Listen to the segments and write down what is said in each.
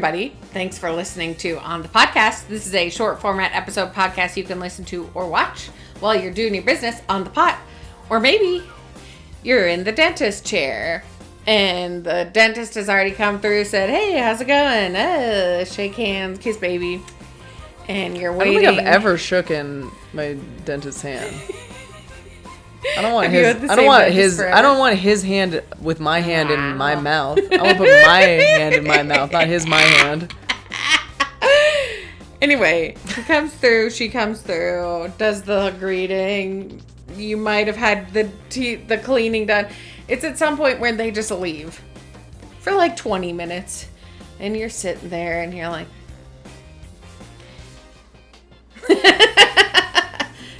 everybody. Thanks for listening to On the Podcast. This is a short format episode podcast you can listen to or watch while you're doing your business on the pot. Or maybe you're in the dentist chair and the dentist has already come through, said, hey, how's it going? Shake hands, kiss baby. And you're waiting. I don't think I've ever shooken my dentist's hand. I don't want his hand with my hand in my mouth. I want to put my hand in my mouth, not his my hand. Anyway, she comes through, does the greeting. You might have had the cleaning done. It's at some point where they just leave for like 20 minutes. And you're sitting there and you're like,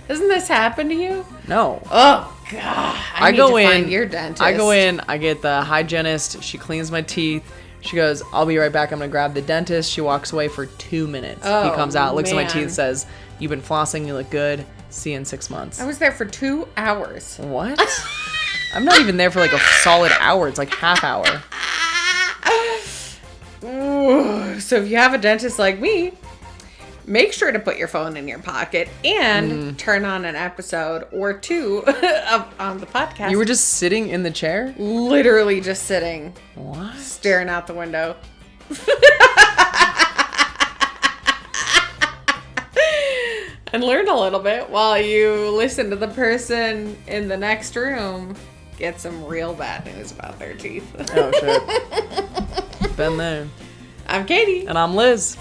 doesn't this happen to you? No. Oh, God. I go in, find your dentist. I go in, I get the hygienist. She cleans my teeth. She goes, I'll be right back. I'm going to grab the dentist. She walks away for 2 minutes. He comes out, looks at my teeth, says, you've been flossing. You look good. See you in 6 months. I was there for 2 hours. What? I'm not even there for like a solid hour. It's like half hour. So if you have a dentist like me, make sure to put your phone in your pocket and turn on an episode or two on the podcast. You were just sitting in the chair? Literally just sitting. What? Staring out the window. And learn a little bit while you listen to the person in the next room get some real bad news about their teeth. Oh, shit. Been there. I'm Katie. And I'm Liz.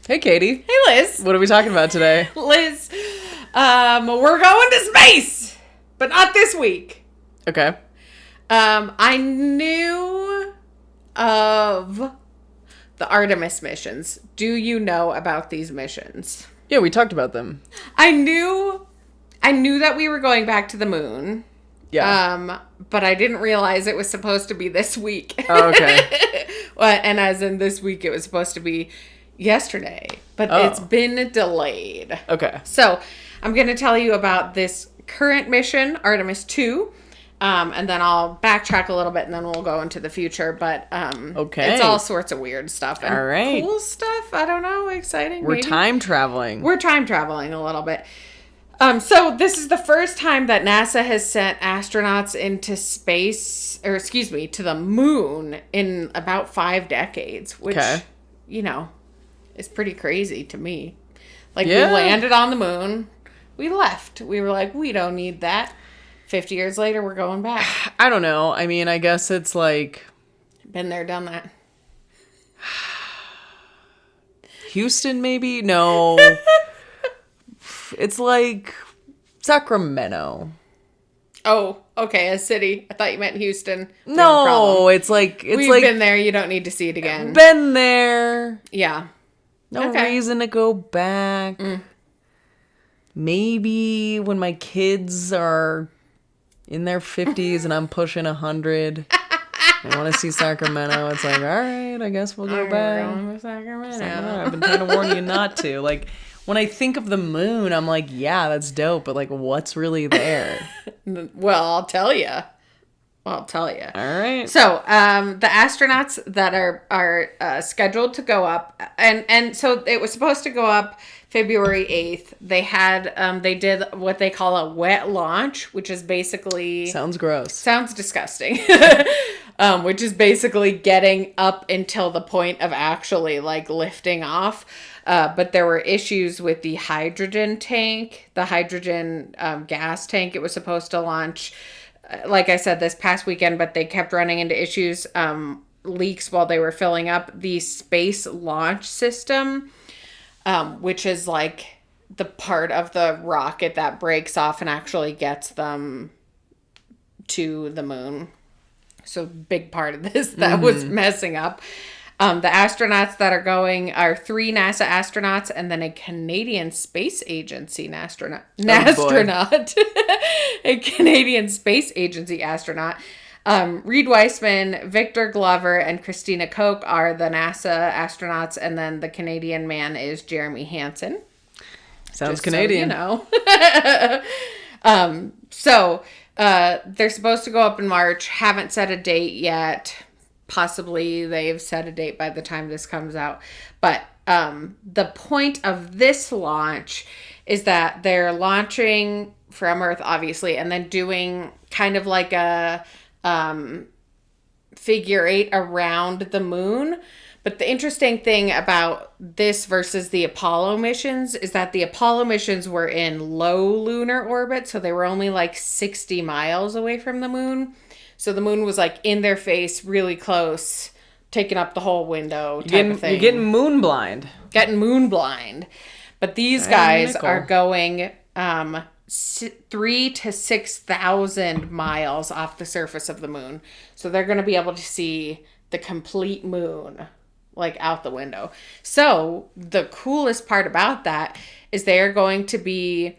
Hey, Katie. Hey, Liz. What are we talking about today? Liz, we're going to space, but not this week. Okay. I knew of the Artemis missions. Do you know about these missions? Yeah, we talked about them. I knew that we were going back to the moon. Yeah. But I didn't realize it was supposed to be this week. Oh, okay. Well, and as in this week, it was supposed to be yesterday, but it's been delayed. Okay. So I'm going to tell you about this current mission, Artemis 2. And then I'll backtrack a little bit and then we'll go into the future. But okay. It's all sorts of weird stuff and all right. Cool stuff. I don't know. Exciting. We're maybe. time traveling. We're time traveling a little bit. So this is the first time that NASA has sent astronauts into space, or excuse me, to the moon in about 5 decades, which, you know, is pretty crazy to me. Like, we landed on the moon. We left. We were like, we don't need that. 50 years later, we're going back. I don't know. I mean, I guess it's like... Been there, done that. Houston, maybe? No. It's like Sacramento. Oh, okay, a city. I thought you meant Houston. No, it's like... We've been there. You don't need to see it again. Been there. Yeah. No reason to go back. Maybe when my kids are... in their 50s and I'm pushing 100. I want to see Sacramento. It's like, all right, I guess we'll go back. We're going to Sacramento. I've been trying to warn you not to. Like, when I think of the moon, I'm like, yeah, that's dope. But like, what's really there? Well, I'll tell you. All right. So, the astronauts that are scheduled to go up, and so it was supposed to go up February 8th. They did what they call a wet launch, which is basically... Sounds gross. Sounds disgusting. Which is basically getting up until the point of actually, like, lifting off. But there were issues with the hydrogen tank, the hydrogen gas tank. It was supposed to launch, like I said, this past weekend, but they kept running into issues, leaks while they were filling up. The Space Launch System... which is like the part of the rocket that breaks off and actually gets them to the moon. So big part of this that was messing up. The astronauts that are going are 3 NASA astronauts and then a Canadian Space Agency astronaut. A Canadian Space Agency astronaut. Reed Weissman, Victor Glover, and Christina Koch are the NASA astronauts, and then the Canadian man is Jeremy Hansen. Sounds Canadian. So, you know. They're supposed to go up in March. Haven't set a date yet. Possibly they've set a date by the time this comes out. But the point of this launch is that they're launching from Earth, obviously, and then doing kind of like a figure 8 around the moon. But the interesting thing about this versus the Apollo missions is that the Apollo missions were in low lunar orbit, so they were only like 60 miles away from the moon. So the moon was like in their face, really close, taking up the whole window type of thing. You're getting moon blind. Getting moon blind. But these guys are going 3,000 to 6,000 miles off the surface of the moon. So they're going to be able to see the complete moon, like out the window. So the coolest part about that is they are going to be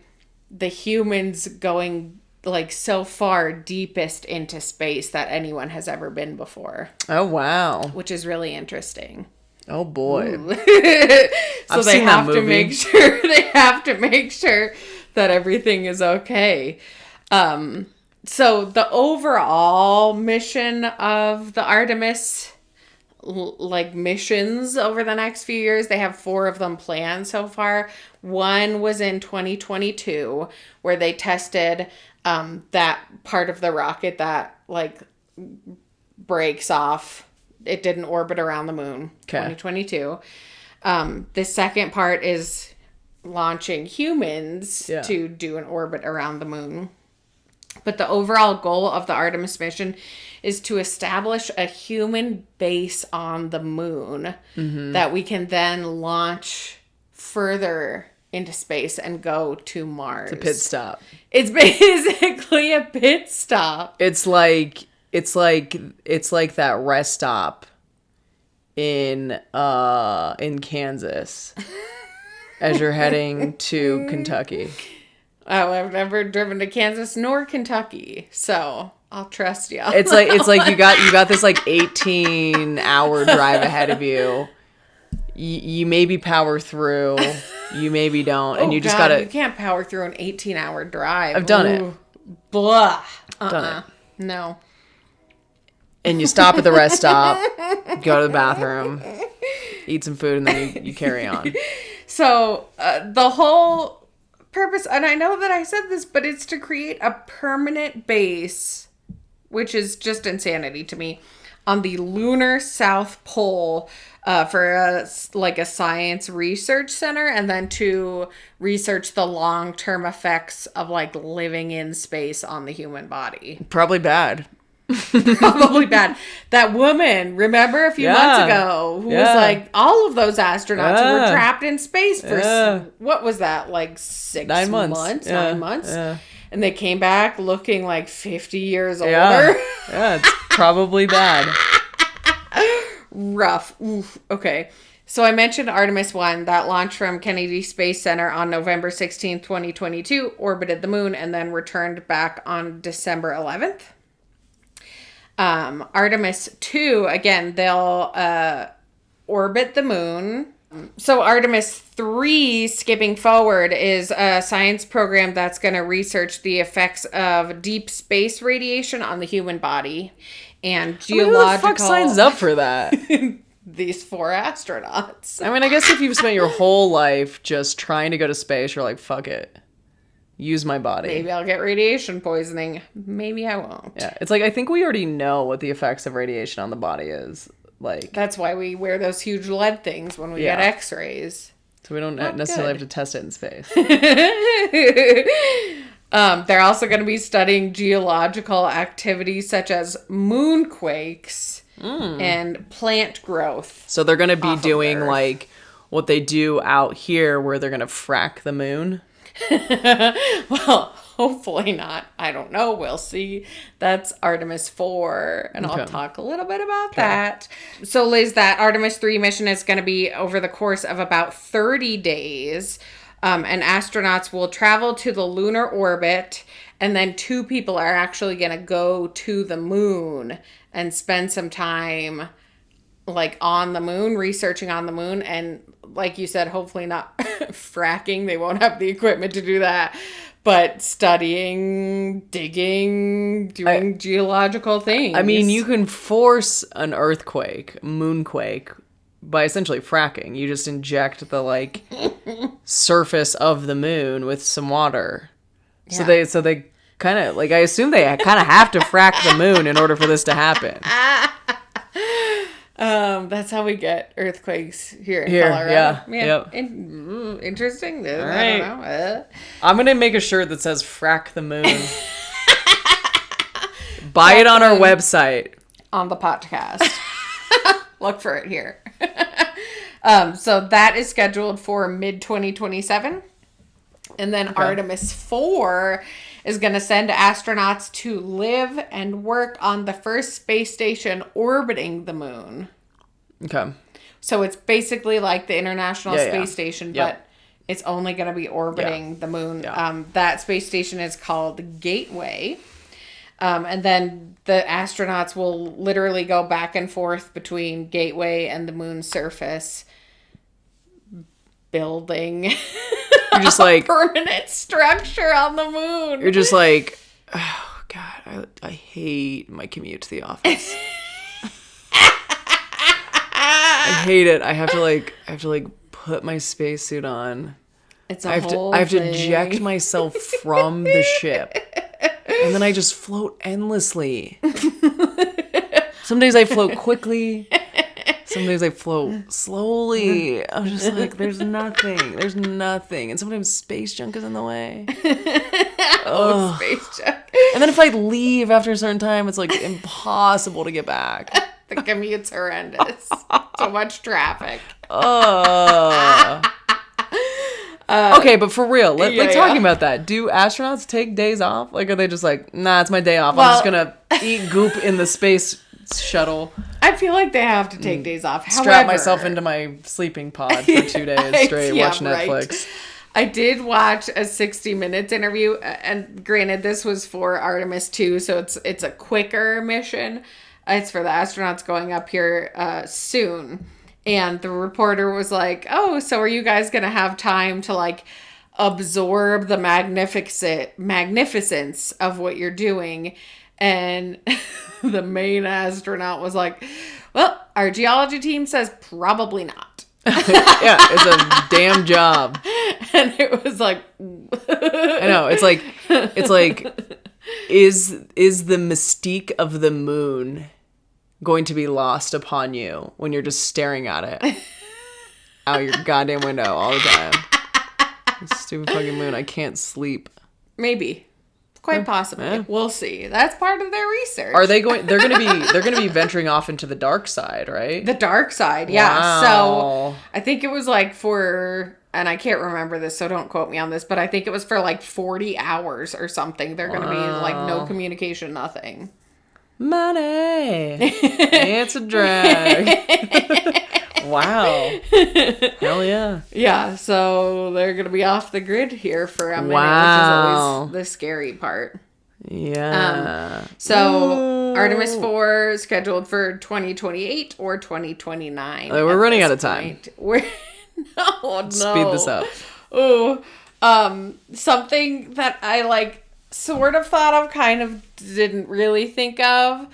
the humans going like so far deepest into space that anyone has ever been before. Oh, wow. Which is really interesting. Oh, boy. So they have to make sure that everything is okay. So the overall mission of the Artemis like missions over the next few years, they have 4 of them planned so far. One was in 2022 where they tested that part of the rocket that like breaks off. It didn't orbit around the moon. 2022. The second part is launching humans to do an orbit around the moon. But the overall goal of the Artemis mission is to establish a human base on the moon that we can then launch further into space and go to Mars. It's a pit stop. It's basically a pit stop. It's like that rest stop in Kansas as you're heading to Kentucky. Oh, I've never driven to Kansas nor Kentucky, so I'll trust you. It's like you got this like 18-hour drive ahead of you. You maybe power through, you maybe don't, and you just gotta. You can't power through an 18-hour drive. I've done it. Blah. Done it. No. And you stop at the rest stop, go to the bathroom, eat some food, and then you carry on. So the whole purpose, and I know that I said this, but it's to create a permanent base, which is just insanity to me, on the lunar South Pole for a science research center, and then to research the long-term effects of like living in space on the human body. Probably bad. Probably bad. That woman, remember a few months ago, who was like, all of those astronauts were trapped in space for, what was that, like 9 months? 9 months? Yeah. And they came back looking like 50 years older. Yeah, it's probably bad. Rough. Oof. Okay. So I mentioned Artemis 1 that launched from Kennedy Space Center on November 16, 2022, orbited the moon, and then returned back on December 11th. Artemis 2, again, they'll orbit the moon. So Artemis 3, skipping forward, is a science program that's going to research the effects of deep space radiation on the human body and geological... who the fuck signs up for that? These 4 astronauts. I mean, I guess if you've spent your whole life just trying to go to space, you're like, fuck it. Use my body. Maybe I'll get radiation poisoning. Maybe I won't. Yeah, it's like I think we already know what the effects of radiation on the body is. Like that's why we wear those huge lead things when we get X-rays. So we don't necessarily have to test it in space. They're also going to be studying geological activities such as moonquakes and plant growth. So they're going to be doing like what they do out here, where they're going to frack the moon. Well, hopefully not. I don't know. We'll see. That's Artemis 4, and I'll talk a little bit about that. So, Liz, that Artemis 3 mission is going to be over the course of about 30 days, and astronauts will travel to the lunar orbit, and then 2 people are actually going to go to the moon and spend some time like on the moon, researching on the moon, and like you said, hopefully not fracking. They won't have the equipment to do that, but studying, digging, doing geological things. I mean, you can force an earthquake, moonquake, by essentially fracking. You just inject the like surface of the moon with some water. Yeah. So they kind of like, I assume they kind of have to frack the moon in order for this to happen. That's how we get earthquakes here in Colorado. Yeah. Yep. Interesting. All right. I don't know. I'm gonna make a shirt that says "Frack the Moon." Buy it on our website. On the podcast. Look for it here. So that is scheduled for mid-2027. And then Artemis 4 is going to send astronauts to live and work on the first space station orbiting the moon. Okay. So it's basically like the International Space Station, but it's only going to be orbiting the moon. Yeah. That space station is called Gateway. And then the astronauts will literally go back and forth between Gateway and the moon's surface, building you're just like permanent structure on the moon. You're just like, oh God, I hate my commute to the office. I hate it. I have to put my spacesuit on. I have to eject myself from the ship. And then I just float endlessly. Some days I float quickly. Some days I float slowly. I'm just like, there's nothing. And sometimes space junk is in the way. Space junk. And then if I leave after a certain time, it's like impossible to get back. The commute's horrendous. So much traffic. Okay, but for real, talking about that. Do astronauts take days off? Like, are they just like, nah, it's my day off. I'm just gonna eat goop in the space shuttle. I feel like they have to take days off. Strap myself into my sleeping pod for 2 days straight, watch Netflix. Right. I did watch a 60 Minutes interview, and granted, this was for Artemis 2, so it's a quicker mission. It's for the astronauts going up here soon. And the reporter was like, oh, so are you guys going to have time to like absorb the magnificence of what you're doing? And the main astronaut was like, well, our geology team says probably not. Yeah, it's a damn job. And it was like, I know, it's like, is the mystique of the moon going to be lost upon you when you're just staring at it out your goddamn window all the time? Stupid fucking moon. I can't sleep. Maybe. Quite possibly. Yeah. We'll see. That's part of their research. Are they going? They're going to be venturing off into the dark side, right? The dark side, yeah. Wow. So I think it was like and I can't remember this, so don't quote me on this, but I think it was for like 40 hours or something. They're going to be like no communication, nothing. Money. It's a drag. Wow. Hell yeah. Yeah, so they're going to be off the grid here for a minute, which is always the scary part. Yeah. So Artemis 4 scheduled for 2028 or 2029. We're running out of time. No. Speed this up. Oh, something that I like sort of thought of, kind of didn't really think of.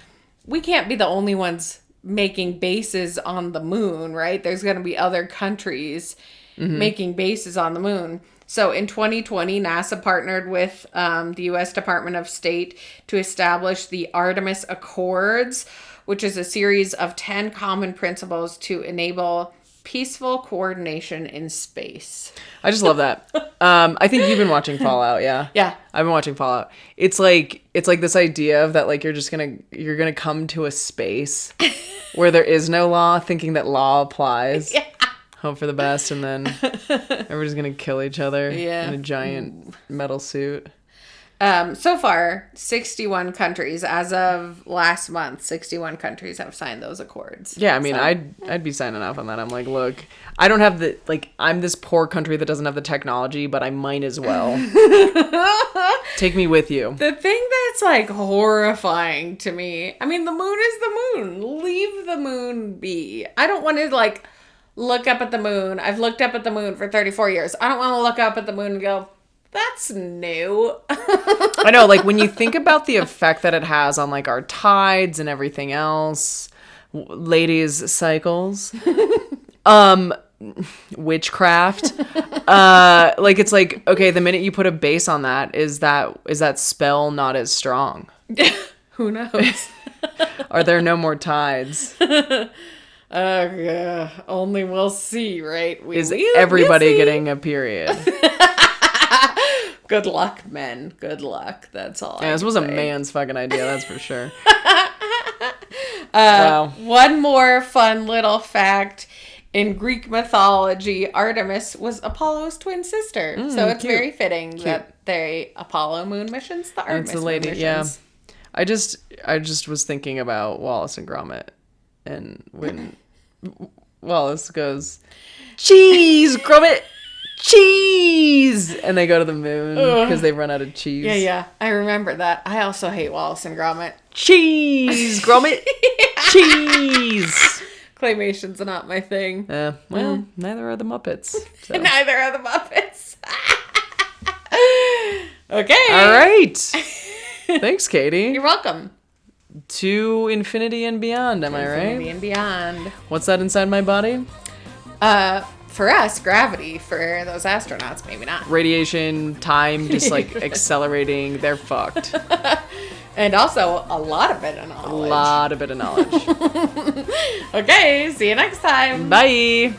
We can't be the only ones making bases on the moon, right? There's going to be other countries making bases on the moon. So in 2020, NASA partnered with the U.S. Department of State to establish the Artemis Accords, which is a series of 10 common principles to enable peaceful coordination in space. I just love that. I think you've been watching Fallout, yeah? Yeah. I've been watching Fallout. It's like this idea of that, like, you're gonna come to a space where there is no law, thinking that law applies. Yeah. Hope for the best, and then everybody's gonna kill each other in a giant metal suit. So far, 61 countries, as of last month, 61 countries have signed those accords. Yeah, I mean, I'd be signing off on that. I'm like, look, I don't have I'm this poor country that doesn't have the technology, but I might as well. Take me with you. The thing that's like horrifying to me, I mean, the moon is the moon. Leave the moon be. I don't want to look up at the moon. I've looked up at the moon for 34 years. I don't want to look up at the moon and go, That's new. I know, like, when you think about the effect that it has on, like, our tides and everything else, ladies' cycles, witchcraft, like, it's like, okay, the minute you put a base on that, is that spell not as strong? Who knows? Are there no more tides? Yeah. Only we'll see, right? Is everybody getting a period? Good luck, men. Good luck. That's all. Yeah, this was a man's fucking idea, that's for sure. Wow. One more fun little fact. In Greek mythology, Artemis was Apollo's twin sister. So it's very fitting that they Apollo moon missions, the Artemis moon missions. Yeah. I just was thinking about Wallace and Gromit, and when Wallace goes, "Cheese, Gromit, cheese," and they go to the moon because they run out of cheese. Yeah, I remember that. I also hate Wallace and Gromit. Cheese, Gromit, cheese. Claymation's not my thing. Neither are the Muppets. So. Neither are the Muppets. Okay. All right. Thanks, Katie. You're welcome. To infinity and beyond, am I right? Infinity and beyond. What's that inside my body? For us, gravity. For those astronauts, maybe not. Radiation, time, just like accelerating. They're fucked. And also a lot of bit of knowledge. Okay, see you next time. Bye.